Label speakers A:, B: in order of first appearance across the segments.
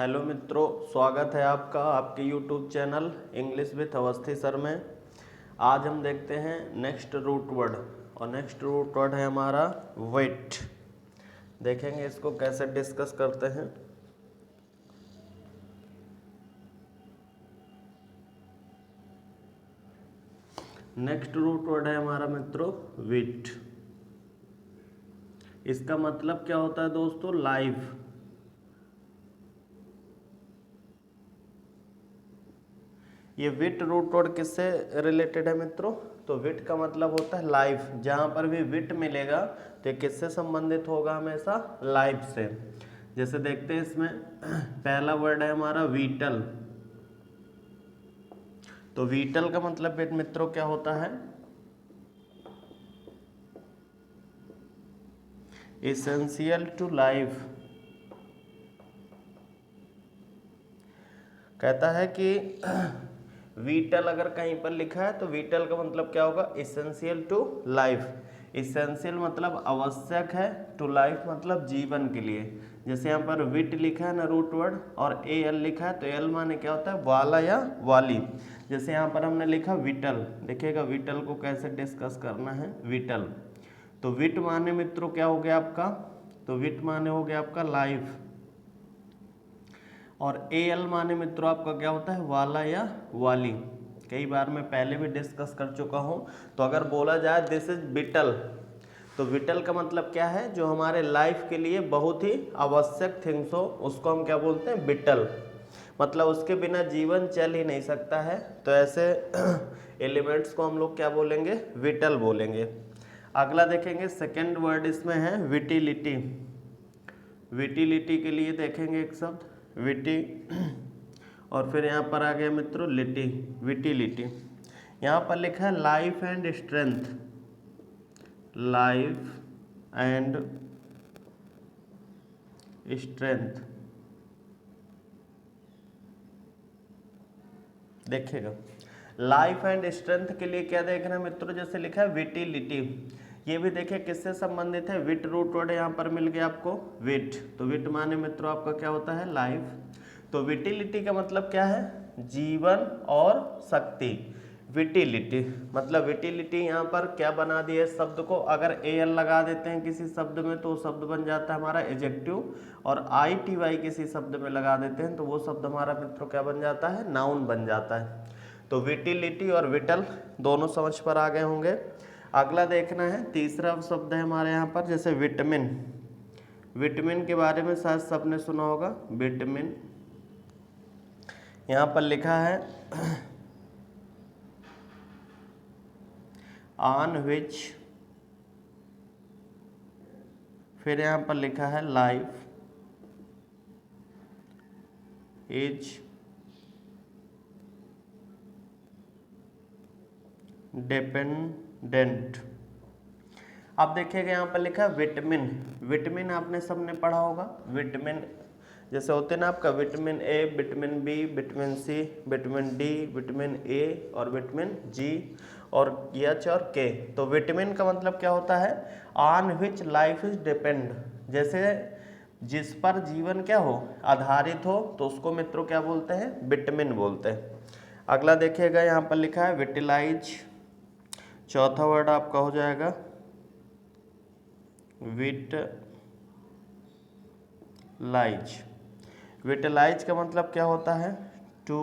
A: Hello मित्रों, स्वागत है आपका आपके YouTube channel English with Awasthi sir में। आज हम देखते हैं नेक्स्ट रूट वर्ड और नेक्स्ट रूट वर्ड है हमारा वेट। देखेंगे इसको कैसे डिस्कस करते हैं। नेक्स्ट रूट वर्ड है हमारा मित्रों वेट। इसका मतलब क्या होता है दोस्तों? लाइफ। ये विट रूट वर्ड किससे रिलेटेड है मित्रों? तो विट का मतलब होता है लाइफ। जहां पर भी विट मिलेगा तो ये किससे संबंधित होगा? हमेशा लाइफ से। जैसे देखते हैं इसमें पहला वर्ड है हमारा वीटल। तो वीटल का मतलब मित्रों क्या होता है? Essential to life. कहता है कि वीटल अगर कहीं पर लिखा है तो वीटल का मतलब क्या होगा? Essential to life. इसेंशियल मतलब आवश्यक है, टू लाइफ मतलब जीवन के लिए। जैसे यहाँ पर विट लिखा है ना रूट वर्ड और ए एल लिखा है तो एल माने क्या होता है? वाला या वाली। जैसे यहाँ पर हमने लिखा विटल, देखिएगा विटल को कैसे डिस्कस करना है। विटल तो विट माने मित्रों क्या हो गया आपका? तो विट माने हो गया आपका लाइफ और ए एल माने मित्रों आपका क्या होता है? वाला या वाली। कई बार मैं पहले भी डिस्कस कर चुका हूं। तो अगर बोला जाए दिस इज विटल, तो विटल का मतलब क्या है? जो हमारे लाइफ के लिए बहुत ही आवश्यक थिंग्स हो उसको हम क्या बोलते हैं? विटल। मतलब उसके बिना जीवन चल ही नहीं सकता है। तो ऐसे एलिमेंट्स को हम लोग क्या बोलेंगे? विटल बोलेंगे। अगला देखेंगे सेकेंड वर्ड इसमें है विटिलिटी। विटिलिटी के लिए देखेंगे एक शब्द विटी और फिर यहाँ पर आ गया मित्रों लिटी। विटिलिटी यहाँ पर लिखा है life and strength. Life and strength. देखिएगा लाइफ एंड स्ट्रेंथ के लिए क्या देखना है मित्रों? जैसे लिखा है विटिलिटी, ये भी देखिए किससे संबंधित है? विट रूट वर्ड यहाँ पर मिल गया आपको विट। तो विट माने मित्रों आपका क्या होता है? लाइफ। तो विटिलिटी का मतलब क्या है? जीवन और शक्ति। विटिलिटी मतलब विटिलिटी यहाँ पर क्या बना दिया शब्द को? अगर ए एल लगा देते हैं किसी शब्द में तो शब्द बन जाता है हमारा एडजेक्टिव, और आई टी वाई किसी शब्द में लगा देते हैं तो वो शब्द हमारा मित्रों क्या बन जाता है? नाउन बन जाता है। तो विटिलिटी और विटल दोनों समझ पर आ गए होंगे। अगला देखना है तीसरा शब्द है हमारे यहाँ पर जैसे विटामिन। विटामिन के बारे में शायद सबने सुना होगा। विटामिन यहाँ पर लिखा है ऑन विच, फिर यहाँ पर लिखा है लाइफ इज डिपेंडेंट। अब देखिएगा यहाँ पर लिखा है विटामिन। विटामिन आपने सबने पढ़ा होगा। विटामिन जैसे होते हैं ना आपका vitamin A, vitamin B, vitamin C, vitamin D, vitamin A और विटामिन जी और एच और के। तो विटामिन का मतलब क्या होता है? On which life is depend. जैसे जिस पर जीवन क्या हो? आधारित हो, तो उसको मित्रों क्या बोलते हैं? विटामिन बोलते हैं। अगला देखिएगा यहाँ पर लिखा है विटिलाइज। चौथा वर्ड आपका हो जाएगा विटलाइज। विटलाइज का मतलब क्या होता है? To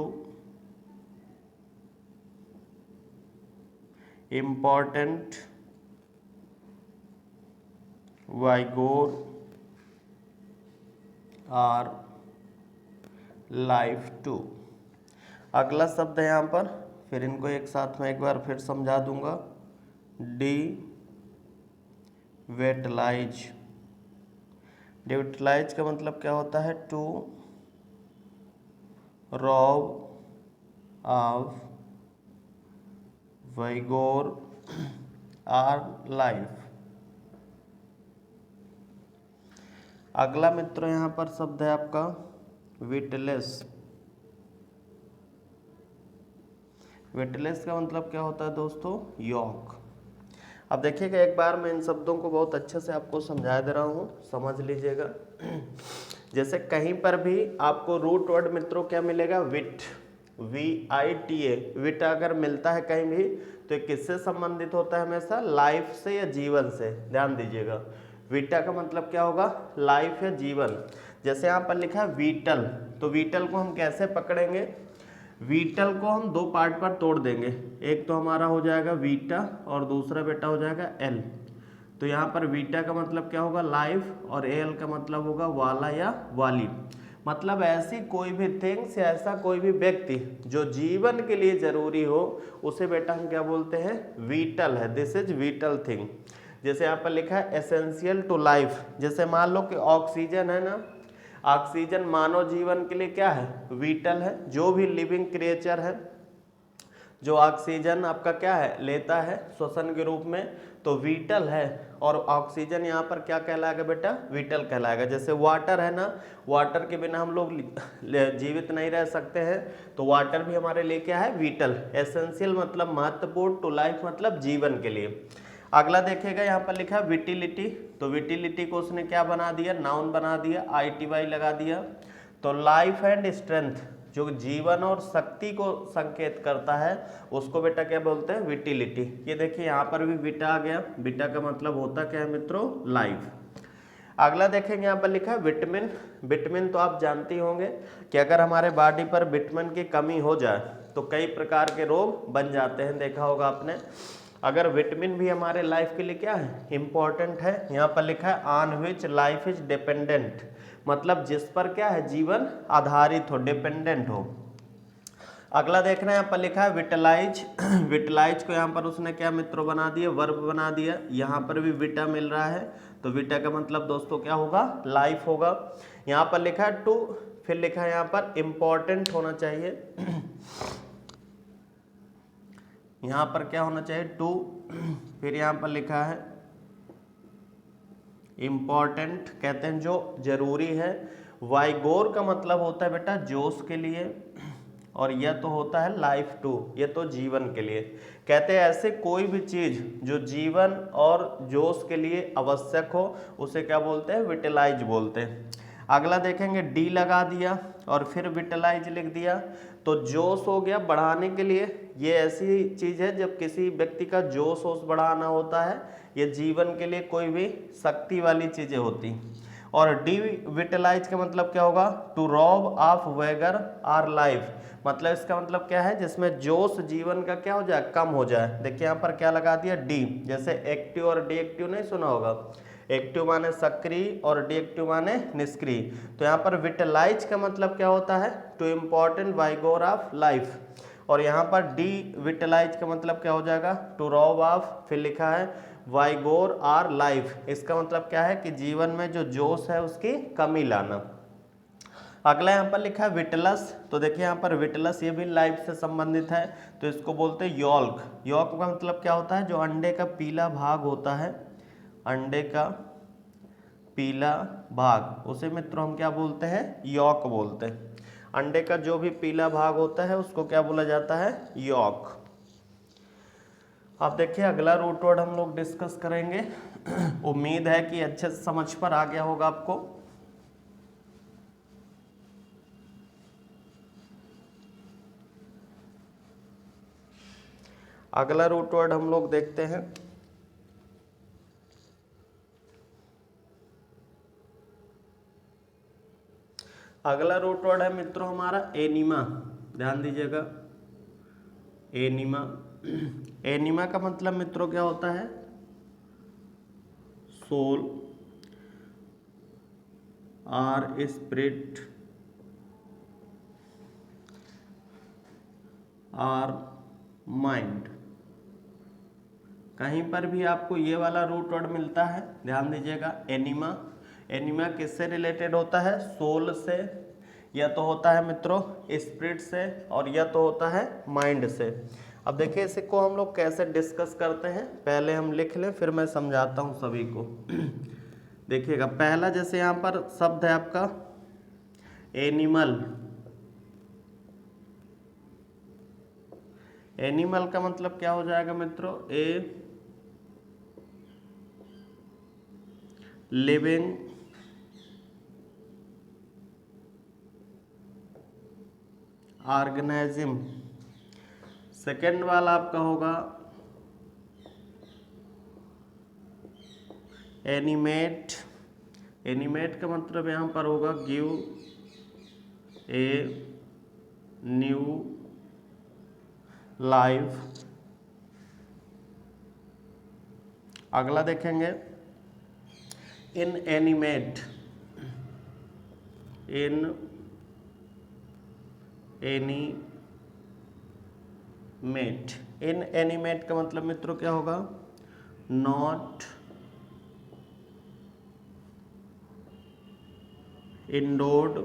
A: important vigour or life to. अगला शब्द है यहाँ पर, फिर इनको एक साथ में एक बार फिर समझा दूंगा। डी वेटलाइज। डिविटलाइज का मतलब क्या होता है? To rob of vigour or life. अगला मित्रों यहाँ पर शब्द है आपका विटलेस। विटलेस का मतलब क्या होता है दोस्तों? यॉक। अब देखिएगा एक बार मैं इन शब्दों को बहुत अच्छे से आपको समझा दे रहा हूँ, समझ लीजिएगा। जैसे कहीं पर भी आपको रूट वर्ड मित्रों क्या मिलेगा, विट, VITA, विट अगर मिलता है कहीं भी तो ये किससे संबंधित होता है, हमेशा लाइफ से या जीवन से। ध्यान दीजिएगा, विटा का मतलब क्या होगा, लाइफ या जीवन। जैसे यहाँ पर लिखा है वीटल, तो वीटल को हम कैसे पकड़ेंगे, वीटल को हम दो पार्ट पर तोड़ देंगे, एक तो हमारा हो जाएगा वीटा और दूसरा बेटा हो जाएगा एल। तो यहाँ पर वीटा का मतलब क्या होगा, लाइफ, और एल का मतलब होगा वाला या वाली। मतलब ऐसी कोई भी थिंग्स या ऐसा कोई भी व्यक्ति जो जीवन के लिए जरूरी हो उसे बेटा हम क्या बोलते हैं, वीटल है, दिस इज वीटल थिंग। जैसे यहाँ पर लिखा है एसेंशियल टू लाइफ, जैसे मान लो कि ऑक्सीजन है ना, ऑक्सीजन मानव जीवन के लिए क्या है, वीटल है। जो भी लिविंग क्रिएचर है जो ऑक्सीजन आपका क्या है लेता है श्वसन के रूप में, तो वीटल है। और ऑक्सीजन यहाँ पर क्या कहलाएगा बेटा, वीटल कहलाएगा। जैसे वाटर है ना, वाटर के बिना हम लोग जीवित नहीं रह सकते हैं, तो वाटर भी हमारे लिए क्या है, वीटल। एसेंशियल मतलब महत्वपूर्ण, टू लाइफ मतलब जीवन के लिए। अगला देखिएगा यहाँ पर लिखा है विटिलिटी, तो विटिलिटी को उसने क्या बना दिया, नाउन बना दिया, ITY लगा दिया। तो लाइफ एंड स्ट्रेंथ, जो जीवन और शक्ति को संकेत करता है उसको बेटा क्या बोलते हैं, विटिलिटी। ये देखिए यहाँ पर भी बीटा आ गया, बीटा का मतलब होता क्या है मित्रों, लाइफ। अगला देखेंगे यहाँ पर लिखा है विटामिन। विटामिन तो आप जानते ही होंगे कि अगर हमारे बॉडी पर विटामिन की कमी हो जाए तो कई प्रकार के रोग बन जाते हैं, देखा होगा आपने। अगर विटामिन भी हमारे लाइफ के लिए क्या है, इंपॉर्टेंट है। यहाँ पर लिखा है on which life is dependent, मतलब जिस पर क्या है, जीवन आधारित हो, डिपेंडेंट हो। अगला देखना है यहाँ पर लिखा है विटलाइज। विटलाइज को यहाँ पर उसने क्या मित्रों बना दिया, वर्ब बना दिया। यहाँ पर भी विटा मिल रहा है, तो विटा का मतलब दोस्तों क्या होगा, लाइफ होगा। यहाँ पर लिखा है टू, फिर लिखा है यहाँ पर इम्पॉर्टेंट होना चाहिए। यहाँ पर क्या होना चाहिए, टू, फिर यहाँ पर लिखा है इम्पॉर्टेंट, कहते हैं जो जरूरी है। वाइगोर का मतलब होता है बेटा जोश के लिए, और यह तो होता है लाइफ टू, ये तो जीवन के लिए। कहते हैं ऐसे कोई भी चीज जो जीवन और जोश के लिए आवश्यक हो उसे क्या बोलते हैं, विटलाइज बोलते हैं। अगला देखेंगे डी लगा दिया और फिर विटलाइज लिख दिया, तो जोश हो गया बढ़ाने के लिए। ये ऐसी चीज है जब किसी व्यक्ति का जोश वोश बढ़ाना होता है, ये जीवन के लिए कोई भी शक्ति वाली चीजें होती। और डी विटलाइज का मतलब क्या होगा, to rob of vigour or life, मतलब इसका मतलब क्या है, जिसमें जोश जीवन का क्या हो जाए, कम हो जाए। देखिए यहाँ पर क्या लगा दिया, डी। जैसे एक्टिव और डीएक्टिव नहीं सुना होगा, एक्टिव माने सक्रिय और डीएक्टिव माने निष्क्रिय। तो यहाँ पर विटलाइज का मतलब क्या होता है, टू इम्पॉर्टेंट वाइगोर ऑफ लाइफ। और यहाँ पर डी विटलाइज का मतलब क्या हो जाएगा, टू रॉब ऑफ, फिर लिखा है वाइगोर आर लाइफ। इसका मतलब क्या है कि जीवन में जो जोश है उसकी कमी लाना। अगला यहाँ पर लिखा है विटलस, तो देखिए यहाँ पर विटलस ये भी लाइफ से संबंधित है, तो इसको बोलते हैं यॉल्क। यॉल्क का मतलब क्या होता है, जो अंडे का पीला भाग होता है, अंडे का पीला भाग, उसे मित्रों हम क्या बोलते हैं, यॉक बोलते हैं। अंडे का जो भी पीला भाग होता है उसको क्या बोला जाता है, यॉक। अब देखिए अगला रूट वर्ड हम लोग डिस्कस करेंगे। उम्मीद है कि अच्छे से समझ पर आ गया होगा आपको। अगला रूट वर्ड हम लोग देखते हैं, अगला रूट वर्ड है मित्रों हमारा एनिमा। ध्यान दीजिएगा, एनिमा। एनिमा का मतलब मित्रों क्या होता है, soul or spirit or mind. कहीं पर भी आपको ये वाला रूट वर्ड मिलता है, ध्यान दीजिएगा, एनिमा। एनिमा किससे रिलेटेड होता है, सोल से, या तो होता है मित्रों स्पिरिट से, और या तो होता है माइंड से। अब देखिए इसको हम लोग कैसे डिस्कस करते हैं, पहले हम लिख लें फिर मैं समझाता हूँ सभी को। देखिएगा पहला जैसे यहाँ पर शब्द है आपका एनिमल। एनिमल का मतलब क्या हो जाएगा मित्रों, ए लिविंग ऑर्गेनिज्म। सेकेंड वाला आपका होगा एनिमेट। एनिमेट का मतलब यहाँ पर होगा गिव ए न्यू लाइफ। अगला देखेंगे इन एनिमेट। इन एनीमेट। इन एनिमेट का मतलब मित्रों क्या होगा, not endured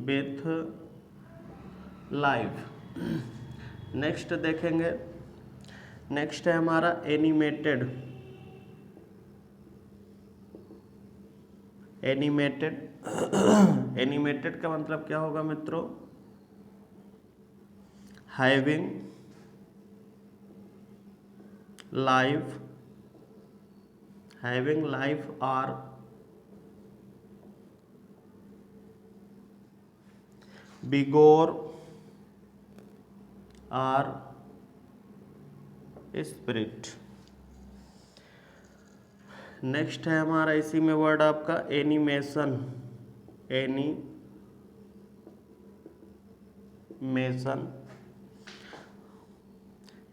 A: with life. Next देखेंगे, नेक्स्ट है हमारा एनिमेटेड। एनिमेटेड एनिमेटेड का मतलब क्या होगा मित्रों, having life. Having life or vigour or spirit. Next है हमारा इसी में वर्ड आपका एनिमेशन। एनिमेशन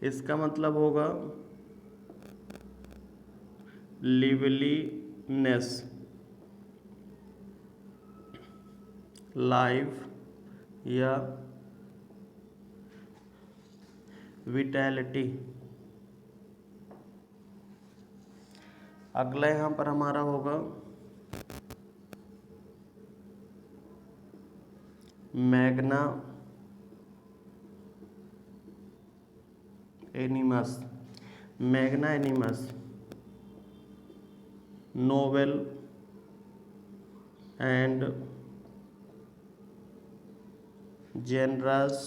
A: इसका मतलब होगा लिवलीनेस, लाइफ या विटैलिटी। अगला यहाँ पर हमारा होगा magnanimous. Magnanimous noble and generous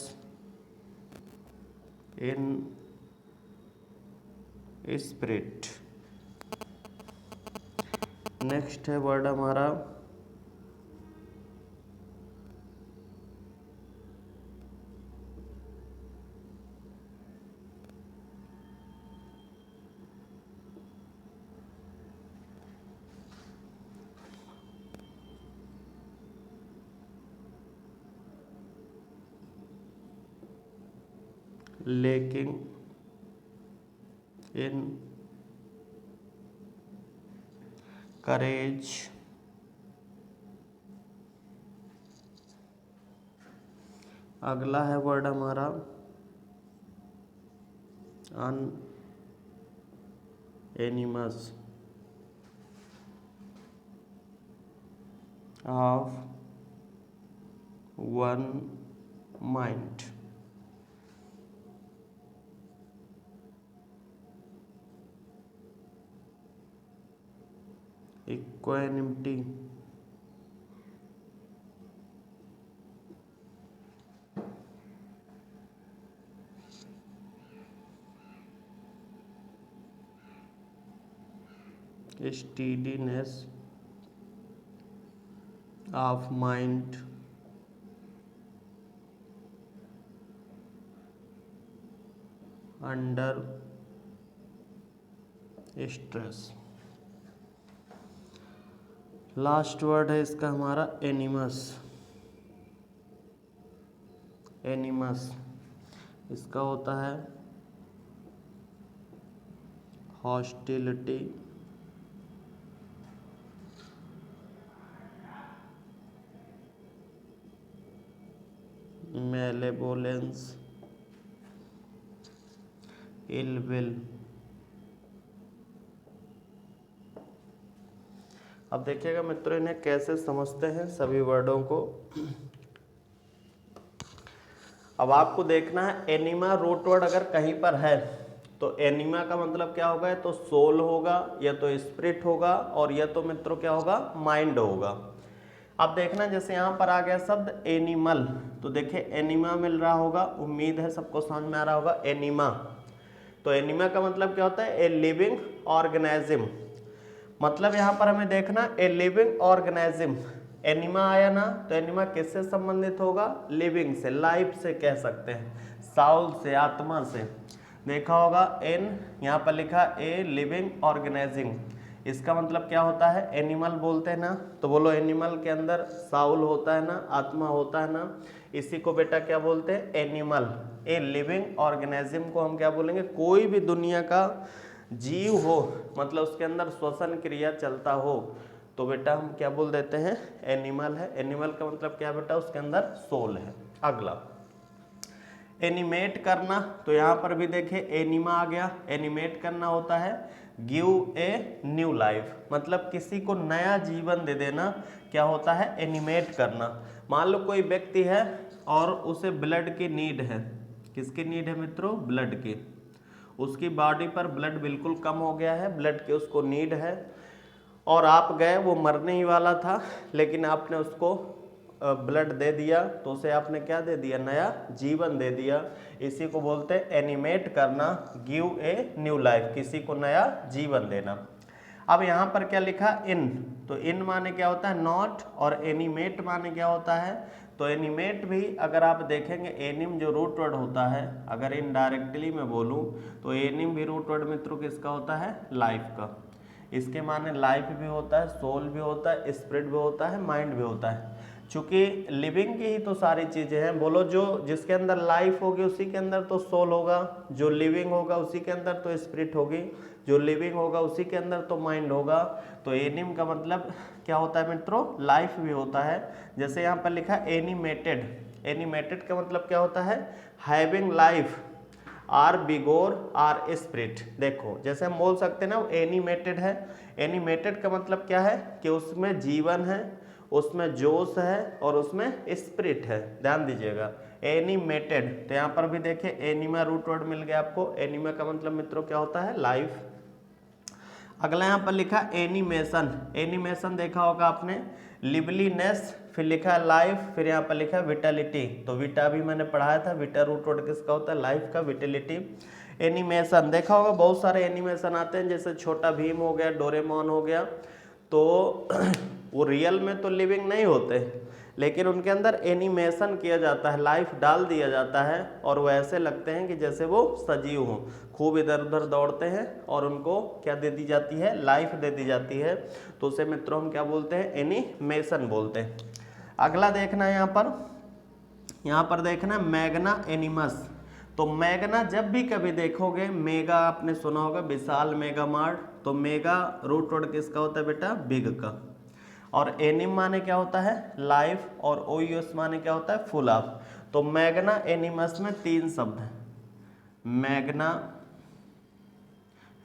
A: in spirit. Next है वर्ड हमारा lacking in courage। अगला है वर्ड हमारा unanimous of one mind. Equanimity steadiness of mind under stress. Last word है इसका हमारा एनिमस। एनिमस इसका होता है हॉस्टिलिटी, मैलेवोलेंस, इल विल। अब देखिएगा मित्रों इन्हें कैसे समझते हैं सभी वर्डों को। अब आपको देखना है एनिमा रूट वर्ड अगर कहीं पर है तो एनिमा का मतलब क्या होगा, तो सोल होगा या तो स्पिरिट होगा और या तो मित्रों क्या होगा, माइंड होगा। अब देखना जैसे यहाँ पर आ गया शब्द एनिमल, तो देखिए एनिमा मिल रहा होगा, उम्मीद है सबको समझ में आ रहा होगा एनिमा। तो एनिमा का मतलब क्या होता है, ए लिविंग ऑर्गेनिज्म। मतलब यहाँ पर हमें देखना ए लिविंग ऑर्गेनिज्म एनिमा आया ना, तो एनिमा किससे संबंधित होगा? लिविंग से, लाइफ से कह सकते हैं, साउल से, आत्मा से। देखा होगा एन, यहाँ पर लिखा ए लिविंग ऑर्गेनाइजिंग, इसका मतलब क्या होता है? एनिमल बोलते हैं ना, तो बोलो एनिमल के अंदर साउल होता है ना, आत्मा होता है ना, इसी को बेटा क्या बोलते हैं? एनिमल। ए लिविंग ऑर्गेनिज्म को हम क्या बोलेंगे? कोई भी दुनिया का जीव हो, मतलब उसके अंदर श्वसन क्रिया चलता हो, तो बेटा हम क्या बोल देते हैं? एनिमल है। एनिमल का मतलब क्या बेटा? उसके अंदर सोल है। अगला एनिमेट करना, तो यहाँ पर भी देखिए एनिमा आ गया। एनिमेट करना होता है गिव ए न्यू लाइफ, मतलब किसी को नया जीवन दे देना, क्या होता है? एनिमेट करना। मान लो कोई व्यक्ति है और उसे ब्लड की नीड है। किसकी नीड है मित्रों? ब्लड की। उसकी बॉडी पर ब्लड बिल्कुल कम हो गया है, ब्लड की उसको नीड है, और आप गए, वो मरने ही वाला था, लेकिन आपने उसको ब्लड दे दिया, तो उसे आपने क्या दे दिया? नया जीवन दे दिया। इसी को बोलते हैं एनिमेट करना, गिव ए न्यू लाइफ, किसी को नया जीवन देना। अब यहाँ पर क्या लिखा? इन, तो इन माने क्या होता है? नॉट, और एनिमेट माने क्या होता है? तो एनिमेट भी अगर आप देखेंगे, एनिम जो रूट वर्ड होता है, अगर इनडायरेक्टली मैं बोलूँ तो एनिम भी रूट वर्ड मित्रों किसका होता है? लाइफ का। इसके माने लाइफ भी होता है, सोल भी होता है, स्पिरिट भी होता है, माइंड भी होता है। चूंकि लिविंग की ही तो सारी चीजें हैं, बोलो जो जिसके अंदर लाइफ होगी उसी के अंदर तो सोल होगा, जो लिविंग होगा उसी के अंदर तो स्पिरिट होगी, जो लिविंग होगा उसी के अंदर तो माइंड होगा। तो एनिम का मतलब क्या होता है मित्रों? लाइफ भी होता है। जैसे यहाँ पर लिखा एनिमेटेड, एनिमेटेड का मतलब क्या होता है? Having life, or vigour or spirit. देखो जैसे हम बोल सकते हैं ना, वो एनिमेटेड है। एनिमेटेड का मतलब क्या है? कि उसमें जीवन है, उसमें जोश है, और उसमें स्पिरिट है। ध्यान दीजिएगा, एनिमेटेड। तो यहाँ पर भी देखिए एनिमा रूट वर्ड मिल गया आपको। एनिमा का मतलब मित्रों क्या होता है? लाइफ। अगला यहाँ पर लिखा एनिमेशन। एनिमेशन देखा होगा आपने, लिवलीनेस, फिर लिखा है लाइफ, फिर यहाँ पर लिखा है विटेलिटी। तो विटा भी मैंने पढ़ाया था, विटा रूट वर्ड किसका होता है? लाइफ का। विटेलिटी। एनिमेशन देखा होगा, बहुत सारे एनिमेशन आते हैं, जैसे छोटा भीम हो गया, डोरेमोन हो गया, तो वो रियल में तो लिविंग नहीं होते, लेकिन उनके अंदर एनिमेशन किया जाता है, लाइफ डाल दिया जाता है, और वो ऐसे लगते हैं कि जैसे वो सजीव हों, खूब इधर उधर दौड़ते हैं, और उनको क्या दे दी जाती है? लाइफ दे दी जाती है। तो उसे मित्रों हम क्या बोलते हैं? एनिमेशन बोलते हैं। अगला देखना है यहाँ पर देखना मैग्ना एनिमस। तो मैग्ना जब भी कभी देखोगे, मेगा आपने सुना होगा, विशाल, मेगा मार्ट, तो मेगा रूट वर्ड किसका होता है बेटा? बिग का। और एनिम माने क्या होता है? लाइफ, और ओयूएस माने क्या होता है? Full of. तो मैग्ना एनिमस में 3 शब्द हैं, मैग्ना,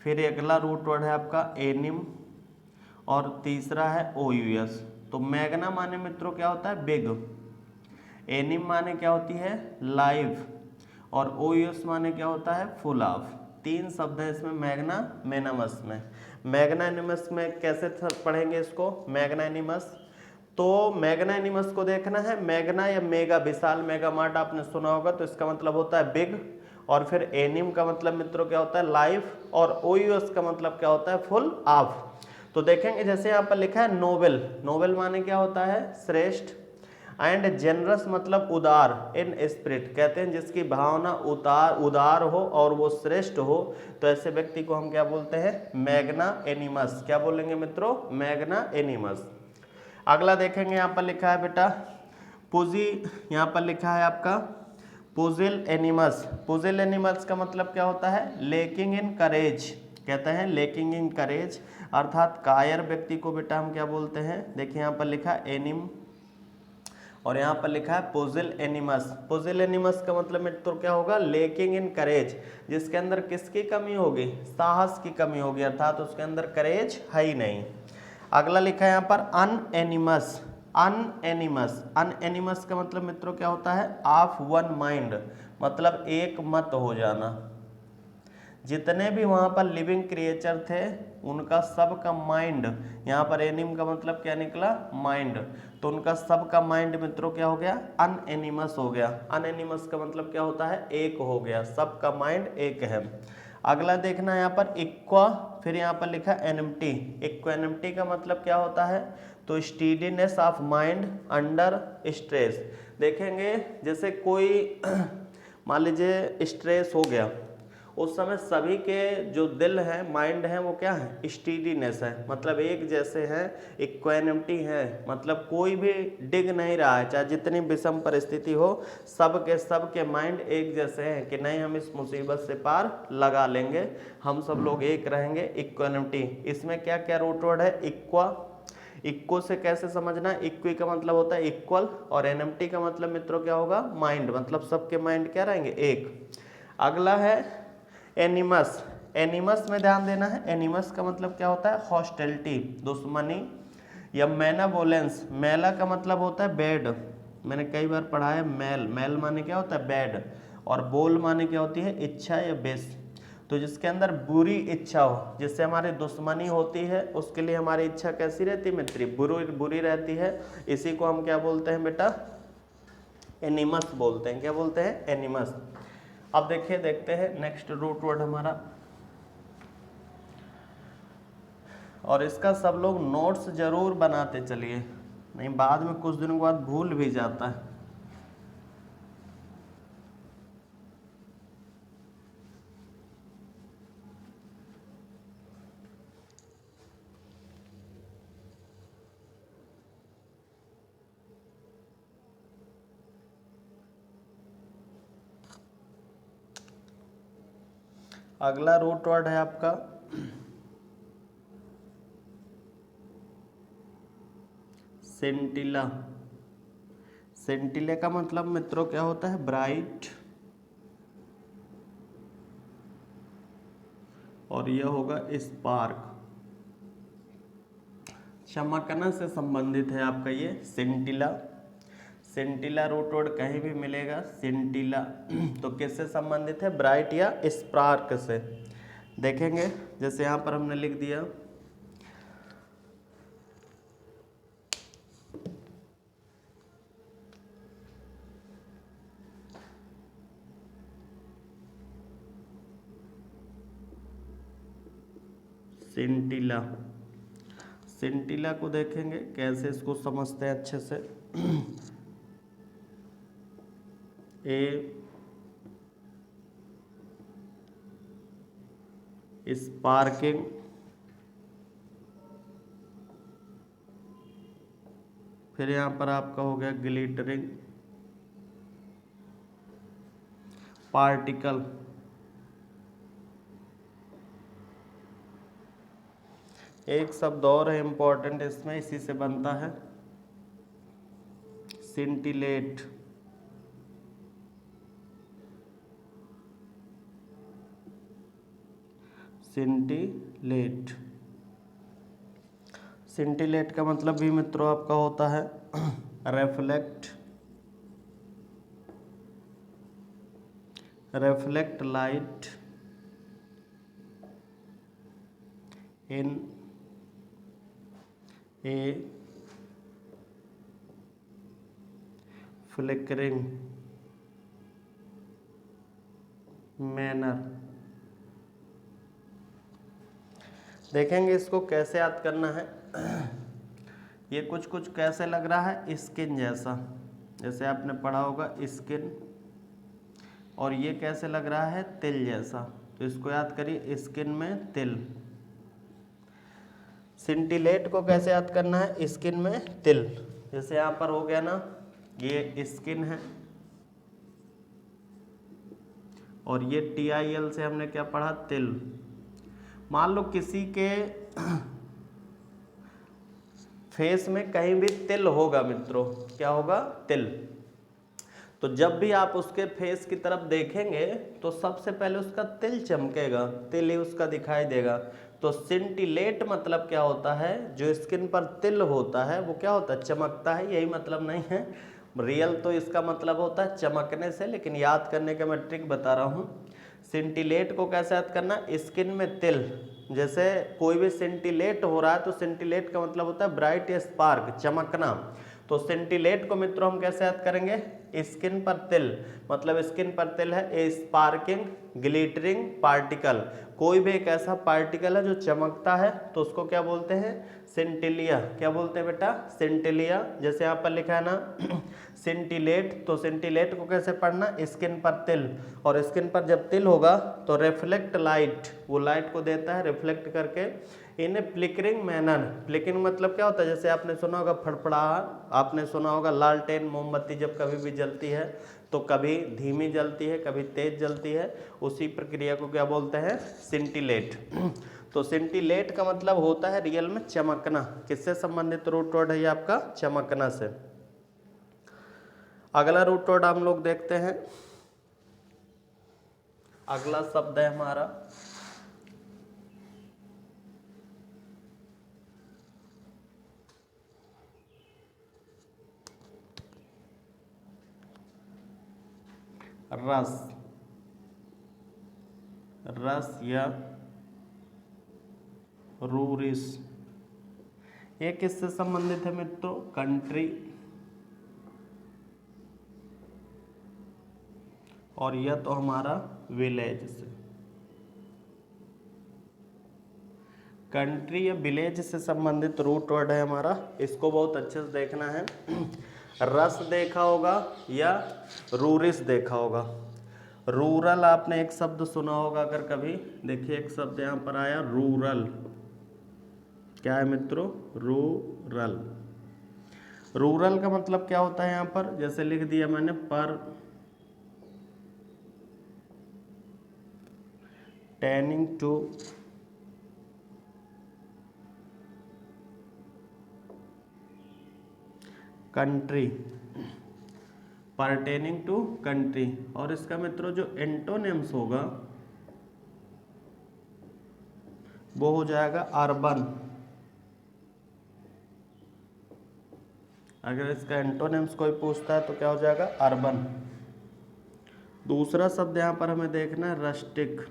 A: फिर अगला रूट वर्ड है आपका एनिम, और तीसरा है ओयूएस। तो मैग्ना माने मित्रों क्या होता है? बिग, एनिम माने क्या होती है? लाइफ, और ओयूएस माने क्या होता है? Full of. 3 शब्द है इसमें मैग्ना मेनामस में। मैग्ना एनिमस में कैसे पढ़ेंगे इसको? मैग्ना एनिमस, तो मैग्ना एनिमस को देखना है, मैग्ना या मेगा, विशाल, मेगा मार्ट आपने सुना होगा, तो इसका मतलब होता है बिग, और फिर एनिम का मतलब मित्रों क्या होता है? लाइफ, और ओयूएस का मतलब क्या होता है? Full of. तो देखेंगे जैसे यहाँ पर लिखा है नोबेल, नोबेल माने क्या होता है? श्रेष्ठ, एंड जेनरस मतलब उदार, इन स्पिरिट, कहते हैं जिसकी भावना उदार हो और वो श्रेष्ठ हो, तो ऐसे व्यक्ति को हम क्या बोलते हैं? मैग्ना एनिमस। क्या बोलेंगे मित्रों? मैग्ना एनिमस। अगला देखेंगे, यहाँ पर लिखा है बेटा पुजी, यहाँ पर लिखा है आपका पुजिल एनिमस। पुजिल एनिमस का मतलब क्या होता है? लेकिंग इन करेज, कहते हैं लेकिंग इन करेज, अर्थात कायर व्यक्ति को बेटा हम क्या बोलते हैं? देखिए यहाँ पर लिखा एनिम, और यहाँ पर लिखा है पुजिल एनिमस। पुजिल एनिमस का मतलब मित्रों क्या होगा? लेकिंग इन करेज, जिसके अंदर किसकी कमी होगी? साहस की कमी होगी, अर्थात उसके अंदर करेज है ही नहीं। अगला लिखा है यहाँ पर अनएनिमस। अनएनिमस, अनएनिमस का मतलब मित्रों क्या होता है? ऑफ वन माइंड, मतलब एक मत हो जाना। जितने भी वहाँ पर लिविंग क्रिएचर थे उनका सबका माइंड, यहाँ पर एनिम का मतलब क्या निकला? माइंड, तो उनका सबका माइंड मित्रों क्या हो गया? अनएनिमस हो गया। अनएनिमस का मतलब क्या होता है? एक हो गया, सबका माइंड एक है। अगला देखना है यहाँ पर इक्वा, फिर यहाँ पर लिखा एनएमटी। इक्वानिमिटी का मतलब क्या होता है, तो स्टीडीनेस ऑफ माइंड अंडर स्ट्रेस। देखेंगे जैसे कोई मान लीजिए स्ट्रेस हो गया, उस समय सभी के जो दिल है, माइंड है, वो क्या है, स्टीडीनेस है, मतलब एक जैसे हैं, इक्वानिमिटी है, मतलब कोई भी डिग नहीं रहा है, चाहे जितनी विषम परिस्थिति हो, सब के माइंड एक जैसे हैं कि नहीं हम इस मुसीबत से पार लगा लेंगे, हम सब लोग एक रहेंगे, इक्वानिमिटी। इसमें क्या क्या रूट वर्ड है, इक्वा, इक्को से कैसे समझना है, इक्वी का मतलब होता है इक्वल, और एनएमटी का मतलब मित्रों क्या होगा, माइंड, मतलब सबके माइंड क्या रहेंगे, एक। अगला है एनिमस। एनिमस में ध्यान देना है, एनिमस का मतलब क्या होता है, हॉस्टिलिटी, दुश्मनी, या मैनावोलेंस। मैला का मतलब होता है बैड, मैंने कई बार पढ़ा है, मैल, मैल माने क्या होता है, बैड, और बोल माने क्या होती है, इच्छा या बेस। तो जिसके अंदर बुरी इच्छा हो, जिससे हमारी दुश्मनी होती है, उसके लिए हमारी इच्छा कैसी रहती है मित्री, बुरी रहती है, इसी को हम क्या बोलते हैं बेटा, एनिमस बोलते हैं। क्या बोलते हैं, एनिमस। अब देखिए, देखते हैं नेक्स्ट रूट वर्ड हमारा, और इसका सब लोग नोट्स जरूर बनाते चलिए, नहीं बाद में कुछ दिनों के बाद भूल भी जाता है। अगला रूट वर्ड है आपका सेंटिला। सेंटिले का मतलब मित्रों क्या होता है, ब्राइट, और यह होगा स्पार्क, चमकना से संबंधित है आपका ये सेंटिला। सेंटिला रूट वर्ड कहीं भी मिलेगा, सेंटिला तो किससे संबंधित है, ब्राइट या स्पार्क से। देखेंगे जैसे यहाँ पर हमने लिख दिया सेंटिला। सेंटिला को देखेंगे कैसे इसको समझते हैं अच्छे से। स्पार्किंग, फिर यहाँ पर आपका हो गया ग्लिटरिंग, पार्टिकल, एक शब्द और है इंपॉर्टेंट इसमें, इसी से बनता है, सिंटिलेट। सिंटिलेट, सिंटिलेट का मतलब भी मित्रों आपका होता है reflect, reflect light in a flickering manner. देखेंगे इसको कैसे याद करना है। ये कुछ कुछ कैसे लग रहा है, स्किन जैसा, जैसे आपने पढ़ा होगा स्किन, और ये कैसे लग रहा है, तिल जैसा, तो इसको याद करिए, स्किन में तिल। सिंटिलेट को कैसे याद करना है, स्किन में तिल, जैसे यहाँ पर हो गया ना, ये स्किन है, और ये TIL से हमने क्या पढ़ा, तिल। मान लो किसी के फेस में कहीं भी तिल होगा मित्रों, क्या होगा, तिल, तो जब भी आप उसके फेस की तरफ देखेंगे तो सबसे पहले उसका तिल चमकेगा, तिल ही उसका दिखाई देगा। तो सिंटिलेट मतलब क्या होता है, जो स्किन पर तिल होता है वो क्या होता है, चमकता है, यही मतलब नहीं है, रियल तो इसका मतलब होता है चमकने से, लेकिन याद करने का मैं ट्रिक बता रहा हूँ। सिंटिलेट को कैसे याद करना, स्किन में तिल, जैसे कोई भी सिंटिलेट हो रहा है तो सिंटिलेट का मतलब होता है ब्राइट या स्पार्क, चमकना। तो सेंटिलेट को मित्रों हम कैसे याद करेंगे, स्किन पर तिल, मतलब स्किन पर तिल है ए स्पार्किंग ग्लिटरिंग पार्टिकल, कोई भी एक ऐसा पार्टिकल है जो चमकता है तो उसको क्या बोलते हैं, सेंटिलिया। क्या बोलते हैं बेटा, सेंटिलिया। जैसे यहाँ पर लिखा है ना सेंटिलेट, तो सेंटिलेट को कैसे पढ़ना, स्किन पर तिल, और स्किन पर जब तिल होगा तो रिफ्लेक्ट लाइट, वो लाइट को देता है रिफ्लेक्ट करके इन फ्लिकरिंग मैनर। फ्लिकरिंग मतलब क्या होता है, जैसे आपने सुना होगा फड़फड़ाहट, आपने सुना होगा लालटेन मोमबत्ती जब कभी भी जलती है तो कभी धीमी जलती है कभी तेज जलती है, उसी प्रक्रिया को क्या बोलते हैं, सिंटिलेट। तो सिंटिलेट का मतलब होता है रियल में चमकना। किससे संबंधित रूट वर्ड है ये आपका, चमकना से। अगला रूट वर्ड हम लोग देखते हैं, अगला शब्द है हमारा रस। रस या रूरिस, ये किससे संबंधित है मित्रों, कंट्री, और यह तो हमारा विलेज से। कंट्री या विलेज से संबंधित रूट वर्ड है हमारा, इसको बहुत अच्छे से देखना है। रस देखा होगा या रूरिस देखा होगा। रूरल आपने एक शब्द सुना होगा अगर कभी, देखिए एक शब्द यहाँ पर आया रूरल, क्या है मित्रों, रूरल। रूरल का मतलब क्या होता है यहाँ पर, जैसे लिख दिया मैंने pertaining to country, pertaining to country. और इसका मित्रों जो एंटोनिम्स होगा वो हो जाएगा अर्बन। अगर इसका एंटोनिम्स कोई पूछता है तो क्या हो जाएगा, अर्बन। दूसरा शब्द यहां पर हमें देखना है रस्टिक।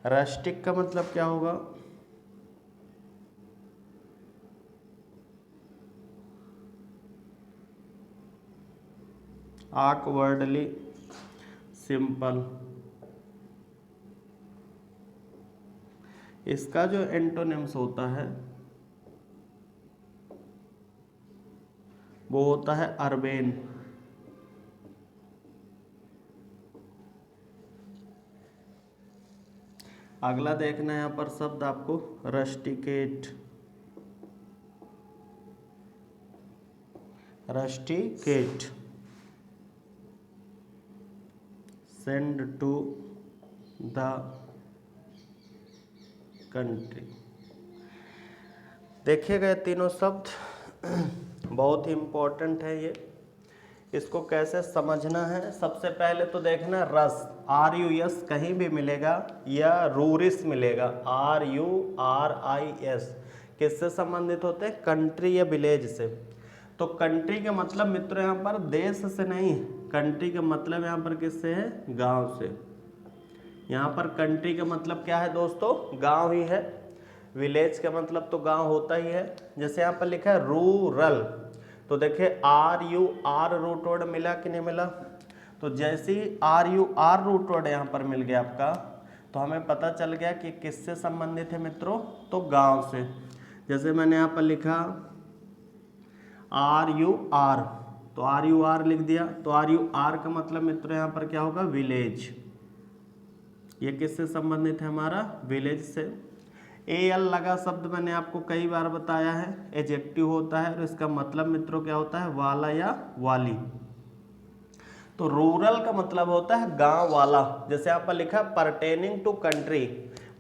A: रस्टिक का मतलब क्या होगा, awkwardly सिंपल। इसका जो एंटोनिम्स होता है वो होता है अर्बेन। अगला देखना है यहाँ पर शब्द आपको rusticate. Rusticate, send to the country. देखे गए तीनों शब्द बहुत ही इम्पोर्टेंट है ये, इसको कैसे समझना है। सबसे पहले तो देखना रस, RUS कहीं भी मिलेगा या रूरिस मिलेगा, RURIS, किससे संबंधित होते हैं, कंट्री या विलेज से। तो कंट्री का मतलब मित्रों यहाँ पर देश से नहीं, कंट्री का मतलब यहाँ पर किससे है, गांव से। यहाँ पर कंट्री का मतलब क्या है दोस्तों, गांव ही है। विलेज का मतलब तो गांव होता ही है। जैसे यहाँ पर लिखा है रूरल, तो देखिए RUR रूट वर्ड मिला कि नहीं मिला, तो जैसे ही RUR रूट वर्ड यहाँ पर मिल गया आपका, तो हमें पता चल गया कि किससे संबंधित है मित्रों, तो गांव से। जैसे मैंने यहाँ पर लिखा RUR, तो RUR लिख दिया, तो RUR का मतलब मित्रों यहाँ पर क्या होगा, विलेज। ये किससे संबंधित है हमारा, विलेज से। AL लगा शब्द मैंने आपको कई बार बताया है, एडजेक्टिव होता है और इसका मतलब मित्रों क्या होता है, वाला या वाली। तो रूरल का मतलब होता है गांव वाला। जैसे यहाँ पर लिखा परटेनिंग टू कंट्री,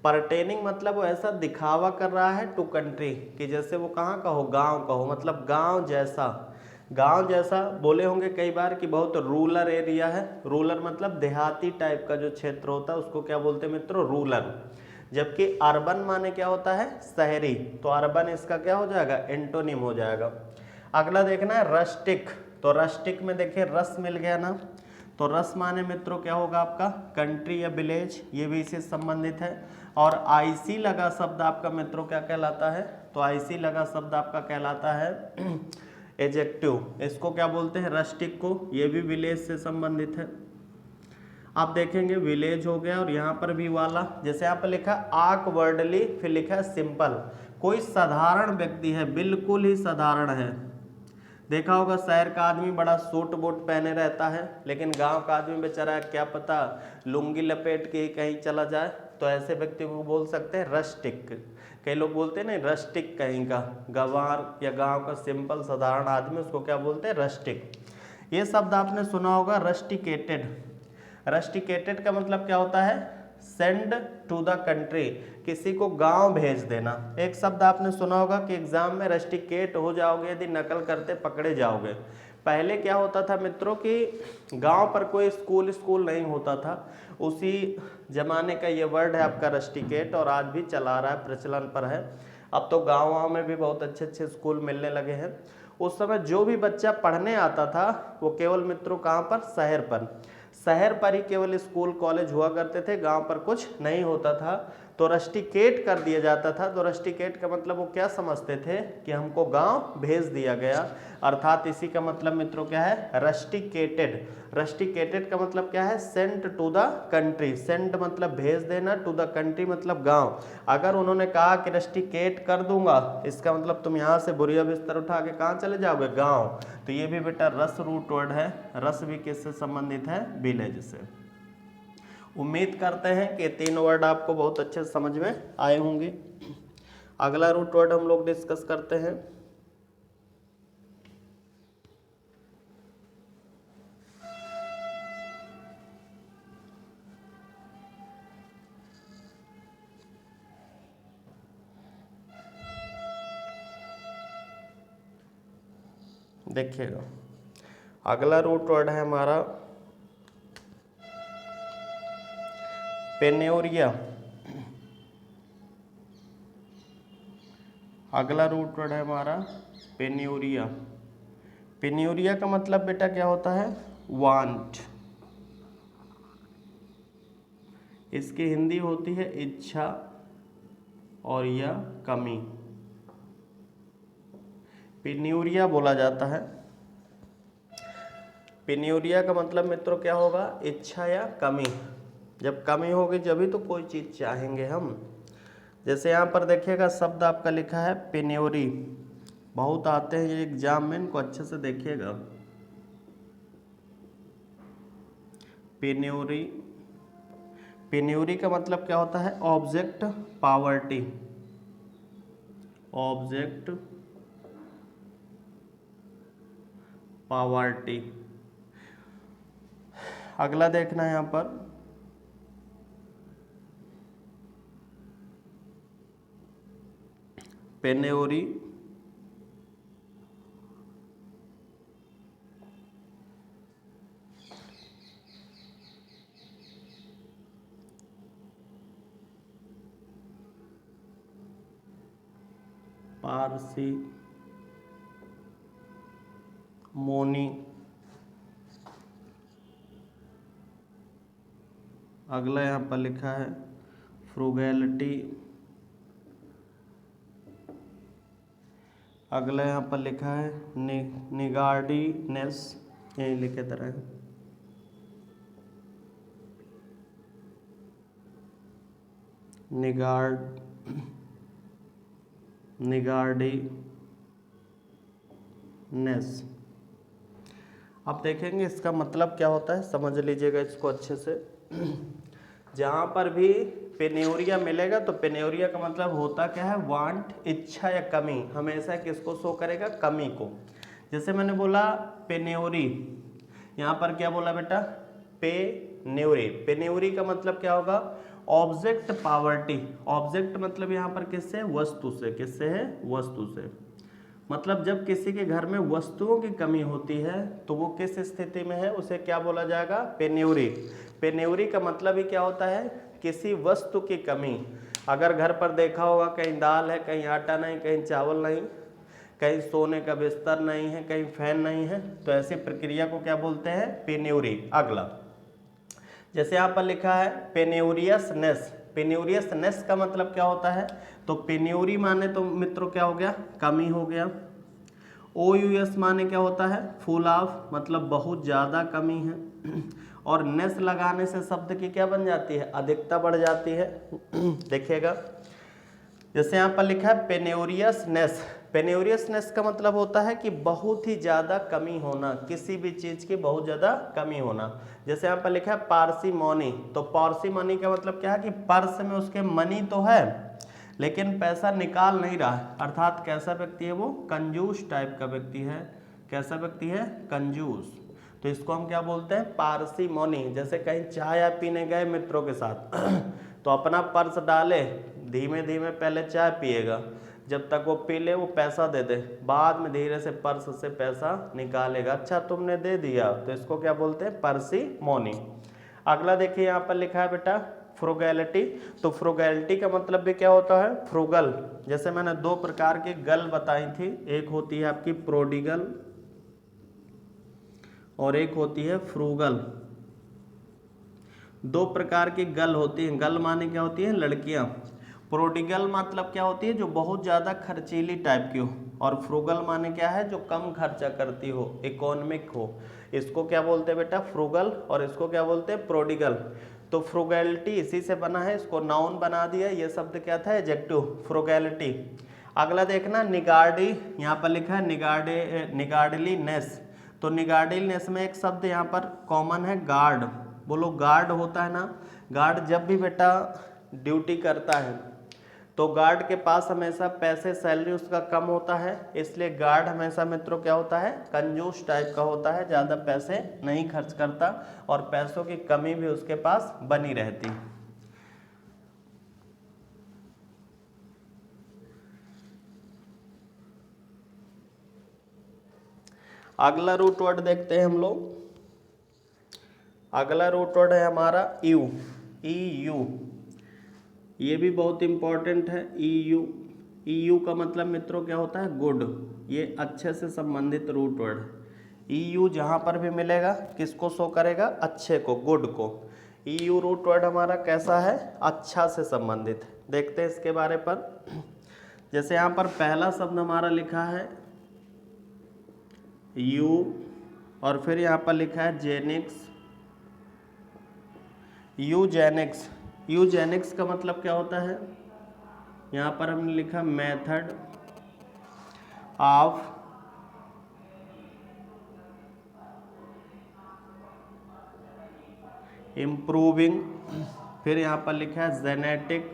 A: परटेनिंग मतलब वो ऐसा दिखावा कर रहा है टू कंट्री, कि जैसे वो कहाँ का हो, गांव का हो, मतलब गांव जैसा। गांव जैसा बोले होंगे कई बार कि बहुत रूरल एरिया है, रूरल मतलब देहाती टाइप का जो क्षेत्र होता है उसको क्या बोलते हैं मित्रों, रूरल। जबकि अर्बन माने क्या होता है, शहरी, तो अर्बन इसका क्या हो जाएगा, एंटोनिम हो जाएगा। अगला देखना है रस्टिक, तो रस्टिक में देखिए रस मिल गया ना, तो रस माने मित्रों क्या होगा आपका कंट्री या विलेज, ये भी इससे संबंधित है। और आईसी लगा शब्द आपका मित्रों क्या कहलाता है, तो आईसी लगा शब्द आपका कहलाता है एजेक्टिव। इसको क्या बोलते हैं, रस्टिक को, ये भी विलेज से संबंधित है। आप देखेंगे विलेज हो गया और यहाँ पर भी वाला, जैसे यहाँ पर लिखा ऑकवर्डली, फिर लिखा है सिंपल, कोई साधारण व्यक्ति है, बिल्कुल ही साधारण है। देखा होगा शहर का आदमी बड़ा सूट बूट पहने रहता है, लेकिन गांव का आदमी बेचारा क्या पता लुंगी लपेट के कहीं चला जाए, तो ऐसे व्यक्ति को बोल सकते हैं रस्टिक। कई लोग बोलते हैं ना रस्टिक, कहीं का गंवार या गांव का सिंपल साधारण आदमी, उसको क्या बोलते हैं रस्टिक। ये शब्द आपने सुना होगा रस्टिकेटेड। रस्टिकेटेड का मतलब क्या होता है, सेंड टू द कंट्री, किसी को गांव भेज देना। एक शब्द आपने सुना होगा कि एग्जाम में रस्टिकेट हो जाओगे यदि नकल करते पकड़े जाओगे। पहले क्या होता था मित्रों कि गांव पर कोई स्कूल नहीं होता था, उसी जमाने का ये वर्ड है आपका रस्टिकेट, और आज भी चला रहा है, प्रचलन पर है। अब तो गाँव में भी बहुत अच्छे अच्छे स्कूल मिलने लगे हैं। उस समय जो भी बच्चा पढ़ने आता था वो केवल मित्रों कहाँ पर, शहर पर ही केवल स्कूल कॉलेज हुआ करते थे, गांव पर कुछ नहीं होता था, तो रस्टिकेट कर दिया जाता था। तो रस्टिकेट का मतलब वो क्या समझते थे कि हमको गांव भेज दिया गया, अर्थात इसी का मतलब मित्रों क्या है रस्टिकेटेड। रस्टिकेटेड का मतलब क्या है, sent to the country. Sent मतलब भेज देना, टू द कंट्री मतलब गांव। अगर उन्होंने कहा कि रस्टिकेट कर दूंगा, इसका मतलब तुम यहाँ से बोरिया बिस्तर उठा के कहाँ चले जाओगे, गांव। तो ये भी बेटा रस रूट वर्ड है। रस भी किससे संबंधित है, विलेज से। उम्मीद करते हैं कि 3 वर्ड आपको बहुत अच्छे से समझ में आए होंगे। अगला रूट वर्ड हम लोग डिस्कस करते हैं। देखिएगा अगला रूट वर्ड है हमारा पेन्योरिया। अगला रूट वर्ड है हमारा पेन्योरिया। पेन्योरिया का मतलब बेटा क्या होता है, वांट। इसकी हिंदी होती है इच्छा और या कमी, पेन्योरिया बोला जाता है। पेन्योरिया का मतलब मित्रों क्या होगा, इच्छा या कमी। जब कमी होगी जब ही तो कोई चीज़ चाहेंगे हम। जैसे यहाँ पर देखिएगा शब्द आपका लिखा है पेन्योरी, बहुत आते हैं ये एग्जाम में, इनको अच्छे से देखिएगा। पेन्योरी, पेन्योरी का मतलब क्या होता है, ऑब्जेक्ट पावर्टी। Object poverty. अगला देखना है यहाँ पर पेन्योरी पारसी मोनी। अगला यहाँ पर लिखा है फ्रूगैलिटी। अगला यहाँ पर लिखा है निगार्डीनेस, यही लिखे तरह है। निगार्डीनेस। आप देखेंगे इसका मतलब क्या होता है, समझ लीजिएगा इसको अच्छे से। जहाँ पर भी पेन्योरिया मिलेगा तो पेन्योरिया का मतलब होता क्या है, वांट, इच्छा या कमी। हमेशा किसको शो करेगा, कमी को। जैसे मैंने बोला पेन्योरी, यहाँ पर क्या बोला बेटा, पेन्योरी। पेन्योरी का मतलब क्या होगा, ऑब्जेक्ट पावर्टी। ऑब्जेक्ट मतलब यहाँ पर किससे, वस्तु से। किससे है, वस्तु से। मतलब जब किसी के घर में वस्तुओं की कमी होती है तो वो किस स्थिति में है, उसे क्या बोला जाएगा, पेन्योरी। पेन्योरी का मतलब ही क्या होता है, किसी वस्तु की कमी। अगर घर पर देखा होगा कहीं दाल है, कहीं आटा नहीं, कहीं चावल नहीं, कहीं सोने का बिस्तर नहीं है, कहीं फैन नहीं है, तो ऐसी प्रक्रिया को क्या बोलते हैं, पेन्योरी। अगला जैसे यहाँ पर लिखा है पेन्यूरियसनेस, पेन्यूरियसनेस का मतलब क्या होता है, तो पेन्यूरी माने तो मित्रों क्या हो गया, कमी हो गया। OUS माने क्या होता है, फुल ऑफ, मतलब बहुत ज़्यादा कमी है। और नेस लगाने से शब्द की क्या बन जाती है, अधिकता बढ़ जाती है। देखिएगा जैसे यहाँ पर लिखा है पेन्यूरियसनेस, पेन्यूरियसनेस का मतलब होता है कि बहुत ही ज़्यादा कमी होना, किसी भी चीज़ की बहुत ज़्यादा कमी होना। जैसे यहाँ पर लिखा है पार्सिमनी, तो पार्सिमनी का मतलब क्या है कि पर्स में उसके मनी तो है लेकिन पैसा निकाल नहीं रहा है, अर्थात कैसा व्यक्ति है वो, कंजूस टाइप का व्यक्ति है। कैसा व्यक्ति है, कंजूस। तो इसको हम क्या बोलते हैं, पार्सिमनी। जैसे कहीं चाय पीने गए मित्रों के साथ तो अपना पर्स डाले, धीमे धीमे पहले चाय पिएगा, जब तक वो पी ले वो पैसा दे दे, बाद में धीरे से पर्स से पैसा निकालेगा। अच्छा तुमने दे दिया, तो इसको क्या बोलते हैं, पार्सिमनी। अगला देखिए यहाँ पर लिखा है बेटा फ्रुगैलिटी, तो फ्रुगैलिटी का मतलब भी क्या होता है, फ्रुगल। जैसे मैंने दो प्रकार की गल बताई थी, एक होती है आपकी प्रोडिगल और एक होती है फ्रूगल। दो प्रकार की गल होती हैं। गल माने क्या होती है, लड़कियां। प्रोडिगल मतलब क्या होती है, जो बहुत ज़्यादा खर्चीली टाइप की हो। और फ्रूगल माने क्या है, जो कम खर्चा करती हो, इकोनॉमिक हो। इसको क्या बोलते हैं बेटा, फ्रूगल, और इसको क्या बोलते हैं, प्रोडिगल। तो फ्रुगैलिटी इसी से बना है, इसको नाउन बना दिया। ये शब्द क्या था, एडजेक्टिव, फ्रुगैलिटी। अगला देखना निगार्डी, यहाँ पर लिखा है निगार्डलीनेस। तो निगार्डलीनेस में एक शब्द यहाँ पर कॉमन है, गार्ड। बोलो गार्ड होता है ना, गार्ड जब भी बेटा ड्यूटी करता है तो गार्ड के पास हमेशा पैसे, सैलरी उसका कम होता है, इसलिए गार्ड हमेशा मित्रों क्या होता है, कंजूस टाइप का होता है, ज़्यादा पैसे नहीं खर्च करता और पैसों की कमी भी उसके पास बनी रहती। अगला रूट वर्ड देखते हैं हम लोग। अगला रूट वर्ड है हमारा यू, EU। ये भी बहुत इंपॉर्टेंट है, EU। EU का मतलब मित्रों क्या होता है, गुड। ये अच्छे से संबंधित रूट वर्ड है। EU जहाँ पर भी मिलेगा किसको शो करेगा, अच्छे को, गुड को। EU रूट वर्ड हमारा कैसा है, अच्छा से संबंधित है। देखते हैं इसके बारे पर। जैसे यहाँ पर पहला शब्द हमारा लिखा है यू, और फिर यहाँ पर लिखा है जेनिक्स, यूजेनिक्स। यूजेनिक्स का मतलब क्या होता है, यहाँ पर हमने लिखा मेथड ऑफ इम्प्रूविंग, फिर यहाँ पर लिखा है जेनेटिक,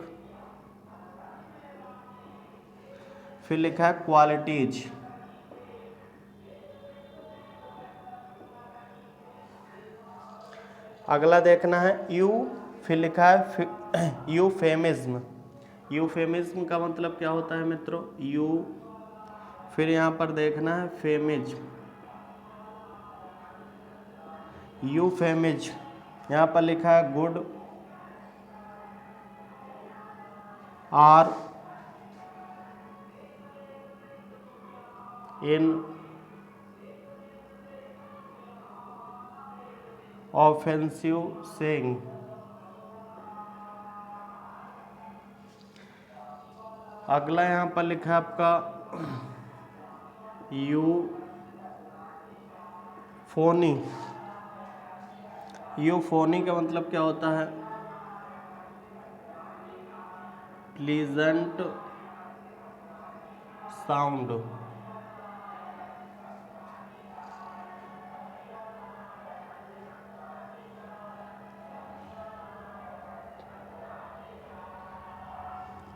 A: फिर लिखा है क्वालिटीज। अगला देखना है यू, फिर लिखा है यूफेमिज्म। यूफेमिज्म का मतलब क्या होता है मित्रों, यू, फिर यहाँ पर देखना है फेमिज्म, यूफेमिज्म। यहाँ पर लिखा है good or inoffensive saying. अगला यहाँ पर लिखा है आपका यू फोनी। यूफोनी का मतलब क्या होता है, प्लीजेंट साउंड।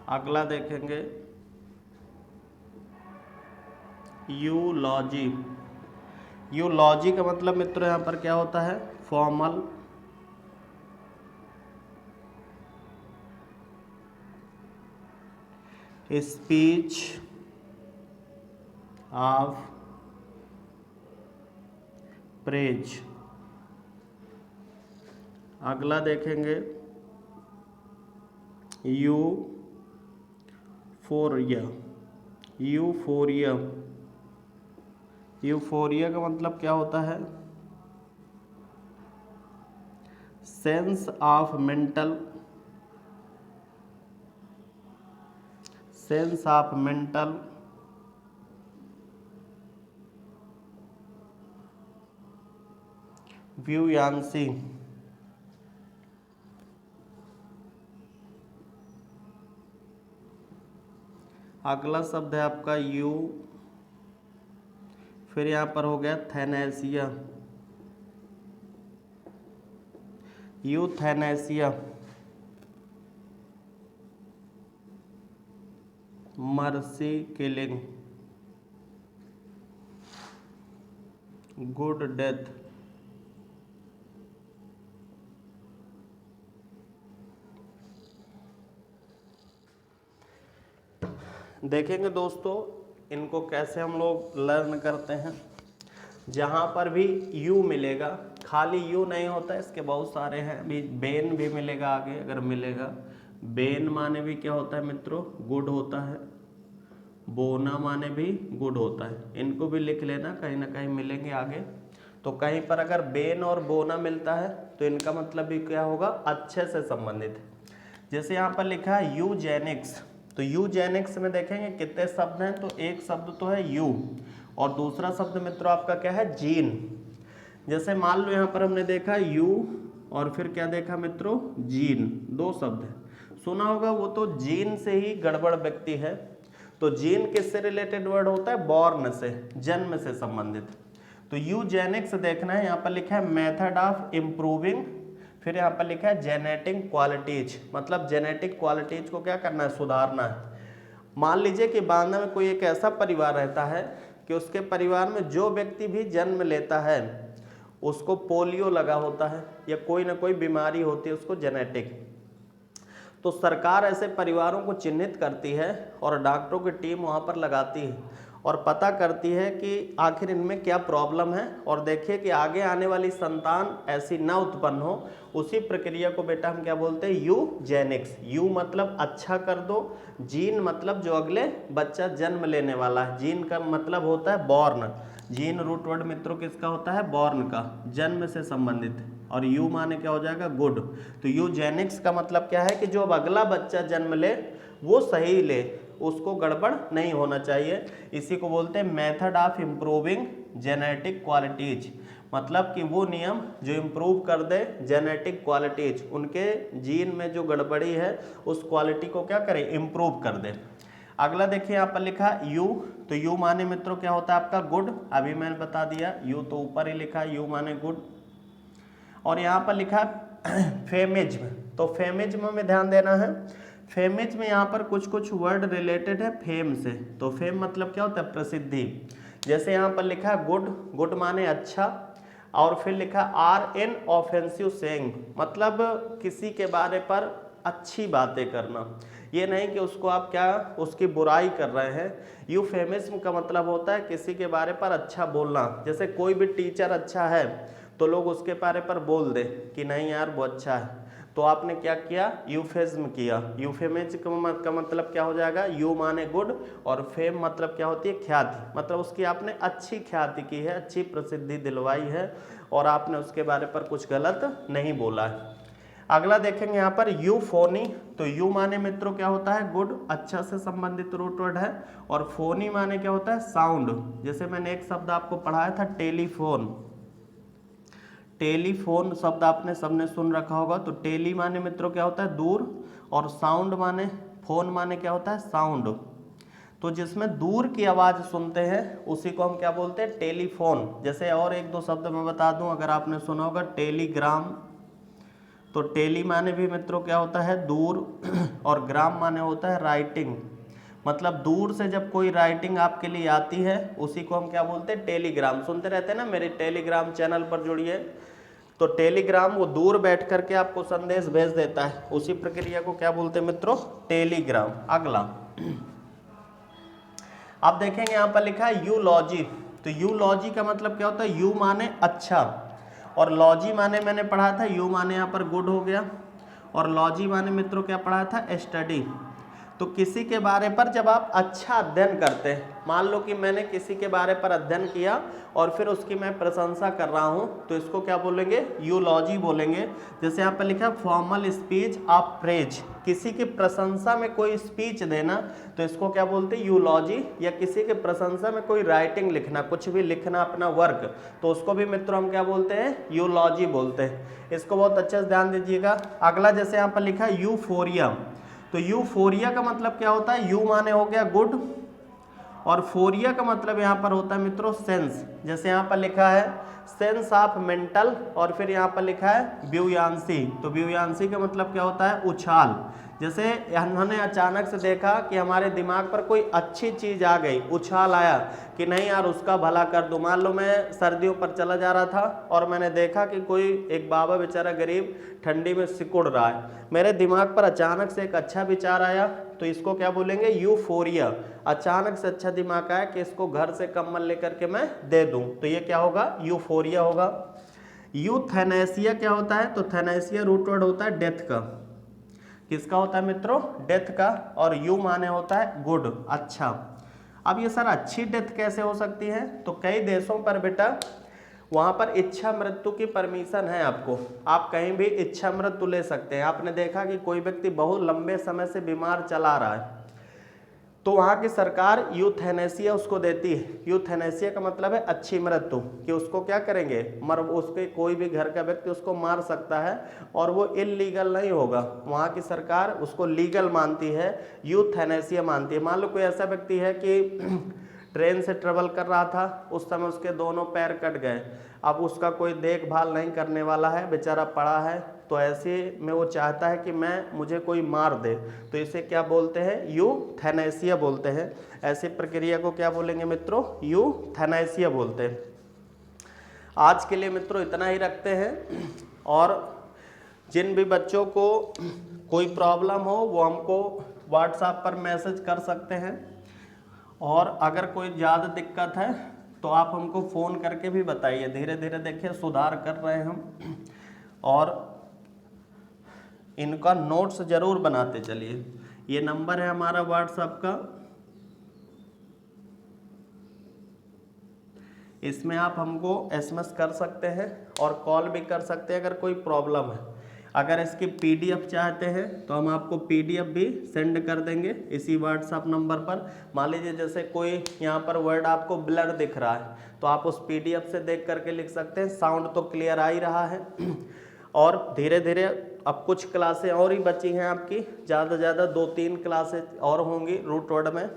A: अगला देखेंगे यूलॉजी। यूलॉजी का मतलब मित्रों यहाँ पर क्या होता है, फॉर्मल स्पीच ऑफ प्रेज। अगला देखेंगे यूफोरिया। यूफोरिया, यूफोरिया का मतलब क्या होता है, sense of mental, sense of mental buoyancy. अगला शब्द है आपका यू, फिर यहां पर हो गया थैनेसिया, यूथैनेसिया, मर्सी किलिंग, गुड डेथ। देखेंगे दोस्तों इनको कैसे हम लोग लर्न करते हैं। जहाँ पर भी यू मिलेगा, खाली यू नहीं होता, इसके बहुत सारे हैं, अभी बेन भी मिलेगा आगे अगर मिलेगा। बेन माने भी क्या होता है मित्रों, गुड होता है। बोना माने भी गुड होता है, इनको भी लिख लेना, कहीं ना कहीं मिलेंगे आगे। तो कहीं पर अगर बेन और बोना मिलता है तो इनका मतलब भी क्या होगा, अच्छे से संबंधित है। जैसे यहाँ पर लिखा है यूजेनिक्स, तो यूजेनिक्स में देखेंगे कितने शब्द हैं, तो एक शब्द तो है यू और दूसरा शब्द मित्रों आपका क्या है, जीन। जैसे मान लो यहाँ पर हमने देखा यू और फिर क्या देखा मित्रों, जीन, दो शब्द है। सुना होगा वो तो जीन से ही गड़बड़ व्यक्ति है। तो जीन किससे रिलेटेड वर्ड होता है, बॉर्न से, जन्म से संबंधित। तो यूजेनिक्स देखना है, यहाँ पर लिखा है मेथड ऑफ इम्प्रूविंग, फिर यहाँ पर लिखा है जेनेटिक क्वालिटीज, मतलब जेनेटिक क्वालिटीज को क्या करना है, सुधारना है। मान लीजिए कि बांदा में कोई एक ऐसा परिवार रहता है कि उसके परिवार में जो व्यक्ति भी जन्म लेता है उसको पोलियो लगा होता है या कोई ना कोई बीमारी होती है उसको जेनेटिक। तो सरकार ऐसे परिवारों को चिन्हित करती है और डॉक्टरों की टीम वहाँ पर लगाती है और पता करती है कि आखिर इनमें क्या प्रॉब्लम है, और देखिए कि आगे आने वाली संतान ऐसी ना उत्पन्न हो। उसी प्रक्रिया को बेटा हम क्या बोलते हैं, यूजेनिक्स। यू मतलब अच्छा कर दो, जीन मतलब जो अगले बच्चा जन्म लेने वाला है, जीन का मतलब होता है बॉर्न। जीन रूट वर्ड मित्रों किसका होता है, बॉर्न का, जन्म से संबंधित। और यू माने क्या हो जाएगा, गुड। तो यूजेनिक्स का मतलब क्या है कि जो अब अगला बच्चा जन्म ले वो सही ले, उसको गड़बड़ नहीं होना चाहिए। इसी को बोलते हैं method of improving genetic qualities, मतलब कि वो नियम जो इम्प्रूव कर दे जेनेटिक क्वालिटीज, उनके जीन में जो गड़बड़ी है उस क्वालिटी को क्या करे, इम्प्रूव कर दे। अगला देखिए यहाँ पर लिखा यू, तो यू माने मित्रों क्या होता है आपका, गुड। अभी मैंने बता दिया, यू तो ऊपर ही लिखा है, यू माने गुड। और यहाँ पर लिखा है फेमिज्म, तो फेमिज्म में ध्यान देना है। फेमिज्म में यहाँ पर कुछ कुछ वर्ड रिलेटेड है फेम से। तो फेम मतलब क्या होता है, प्रसिद्धि। जैसे यहाँ पर लिखा है गुड, गुड माने अच्छा, और फिर लिखा आर एन ऑफेंसिव सेइंग, मतलब किसी के बारे पर अच्छी बातें करना, ये नहीं कि उसको आप क्या उसकी बुराई कर रहे हैं। यूफेमिज्म का मतलब होता है किसी के बारे पर अच्छा बोलना। जैसे कोई भी टीचर अच्छा है तो लोग उसके बारे पर बोल दे कि नहीं यार वो अच्छा है, तो आपने क्या किया, यूफेज्म किया। यूफेमिज्म का मतलब क्या हो जाएगा, यू माने गुड और फेम मतलब क्या होती है, ख्याति, मतलब उसकी आपने अच्छी ख्याति की है, अच्छी प्रसिद्धि दिलवाई है और आपने उसके बारे पर कुछ गलत नहीं बोला है। अगला देखेंगे यहाँ पर यूफोनी, तो यू माने मित्रों क्या होता है, गुड, अच्छा से संबंधित रूट वर्ड है। और फोनी माने क्या होता है, साउंड। जैसे मैंने एक शब्द आपको पढ़ाया था टेलीफोन, टेलीफोन शब्द आपने सबने सुन रखा होगा। तो टेली माने मित्रों क्या होता है, दूर, और साउंड माने, फोन माने क्या होता है, साउंड। तो जिसमें दूर की आवाज़ सुनते हैं उसी को हम क्या बोलते हैं, टेलीफोन। जैसे और एक दो शब्द मैं बता दूं, अगर आपने सुना होगा टेलीग्राम, तो टेली माने भी मित्रों क्या होता है, दूर, और ग्राम माने होता है राइटिंग, मतलब दूर से जब कोई राइटिंग आपके लिए आती है उसी को हम क्या बोलते हैं, टेलीग्राम। सुनते रहते हैं ना, मेरे टेलीग्राम चैनल पर जुड़िए, तो टेलीग्राम वो दूर बैठ करके आपको संदेश भेज देता है, उसी प्रक्रिया को क्या बोलते हैं मित्रों, टेलीग्राम। अगला आप देखेंगे यहाँ पर लिखा है यूलॉजी, तो यूलॉजी का मतलब क्या होता है, यू माने अच्छा और लॉजी माने मैंने पढ़ा था, यू माने यहाँ पर गुड हो गया और लॉजी माने मित्रों क्या पढ़ा था, स्टडी। तो किसी के बारे पर जब आप अच्छा अध्ययन करते हैं, मान लो कि मैंने किसी के बारे पर अध्ययन किया और फिर उसकी मैं प्रशंसा कर रहा हूं, तो इसको क्या बोलेंगे? यूलॉजी बोलेंगे। जैसे यहाँ पर लिखा है फॉर्मल स्पीच ऑफ प्रेज, किसी की प्रशंसा में कोई स्पीच देना, तो इसको क्या बोलते हैं? यूलॉजी। या किसी के प्रशंसा में कोई राइटिंग लिखना, कुछ भी लिखना अपना वर्क, तो उसको भी मित्रों हम क्या बोलते हैं? यूलॉजी बोलते हैं। इसको बहुत अच्छे से ध्यान दीजिएगा। अगला जैसे यहाँ पर लिखा है यूफोरिया, तो यूफोरिया का मतलब क्या होता है? यू माने हो गया गुड, और फोरिया का मतलब यहाँ पर होता है मित्रों सेंस। जैसे यहाँ पर लिखा है सेंस ऑफ मेंटल, और फिर यहाँ पर लिखा है ब्यूयांसी, तो ब्यूयांसी का मतलब क्या होता है? उछाल। जैसे उन्होंने अचानक से देखा कि हमारे दिमाग पर कोई अच्छी चीज़ आ गई, उछाल आया कि नहीं यार उसका भला कर दूं। मान लो मैं सर्दियों पर चला जा रहा था और मैंने देखा कि कोई एक बाबा बेचारा गरीब ठंडी में सिकुड़ रहा है, मेरे दिमाग पर अचानक से एक अच्छा विचार आया, तो इसको क्या बोलेंगे? यूफोरिया। अचानक से अच्छा दिमाग आया कि इसको घर से कंबल लेकर के मैं दे दूं, तो ये क्या होगा? यूफोरिया होगा। यूथेनेसिया क्या होता है? तो थेनेसिया रूट वर्ड होता है डेथ का। किसका होता है मित्रों? डेथ का। और यू माने होता है गुड, अच्छा। अब ये सर अच्छी डेथ कैसे हो सकती है? तो कई देशों पर बेटा वहाँ पर इच्छा मृत्यु की परमिशन है आपको, आप कहीं भी इच्छा मृत्यु ले सकते हैं। आपने देखा कि कोई व्यक्ति बहुत लंबे समय से बीमार चला रहा है, तो वहाँ की सरकार यूथेनेसिया उसको देती है। यूथेनेसिया का मतलब है अच्छी मृत्यु, कि उसको क्या करेंगे? उसके कोई भी घर का व्यक्ति उसको मार सकता है और वो इलीगल नहीं होगा। वहाँ की सरकार उसको लीगल मानती है, यूथेनेसिया मानती है। मान लो कोई ऐसा व्यक्ति है कि ट्रेन से ट्रेवल कर रहा था, उस समय उसके दोनों पैर कट गए, अब उसका कोई देखभाल नहीं करने वाला है, बेचारा पड़ा है, तो ऐसे में वो चाहता है कि मुझे कोई मार दे, तो इसे क्या बोलते हैं? यूथेनेसिया बोलते हैं। ऐसी प्रक्रिया को क्या बोलेंगे मित्रों? यूथेनेसिया बोलते हैं। आज के लिए मित्रों इतना ही रखते हैं, और जिन भी बच्चों को कोई प्रॉब्लम हो वो हमको व्हाट्सएप पर मैसेज कर सकते हैं, और अगर कोई ज़्यादा दिक्कत है तो आप हमको फ़ोन करके भी बताइए। धीरे धीरे देखिए सुधार कर रहे हैं हम, और इनका नोट्स ज़रूर बनाते चलिए। ये नंबर है हमारा व्हाट्सएप का, इसमें आप हमको एसएमएस कर सकते हैं और कॉल भी कर सकते हैं अगर कोई प्रॉब्लम है। अगर इसकी पीडीएफ चाहते हैं तो हम आपको पीडीएफ भी सेंड कर देंगे इसी व्हाट्सएप नंबर पर। मान लीजिए जैसे कोई यहाँ पर वर्ड आपको ब्लर दिख रहा है, तो आप उस पीडीएफ से देख करके लिख सकते हैं। साउंड तो क्लियर आ ही रहा है। और धीरे धीरे अब कुछ क्लासें और ही बची हैं आपकी, ज़्यादा से ज़्यादा 2-3 क्लासें और होंगी रूट वर्ड में,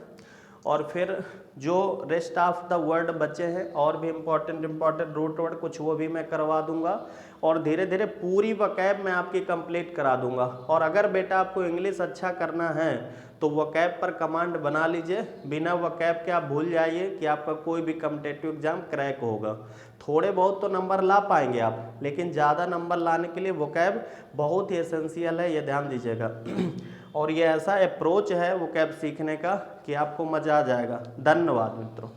A: और फिर जो रेस्ट ऑफ द वर्ड बचे हैं और भी इम्पॉर्टेंट रूट वर्ड कुछ, वो भी मैं करवा दूंगा, और धीरे धीरे पूरी वकैब मैं आपकी कंप्लीट करा दूंगा। और अगर बेटा आपको इंग्लिश अच्छा करना है तो वकैब पर कमांड बना लीजिए, बिना वकैब के आप भूल जाइए कि आपका कोई भी कॉम्पिटिटिव एग्जाम क्रैक होगा। थोड़े बहुत तो नंबर ला पाएंगे आप, लेकिन ज़्यादा नंबर लाने के लिए वकैब बहुत ही एसेंशियल है, ये ध्यान दीजिएगा। और ये ऐसा अप्रोच है वोकैब सीखने का कि आपको मज़ा आ जाएगा। धन्यवाद मित्रों।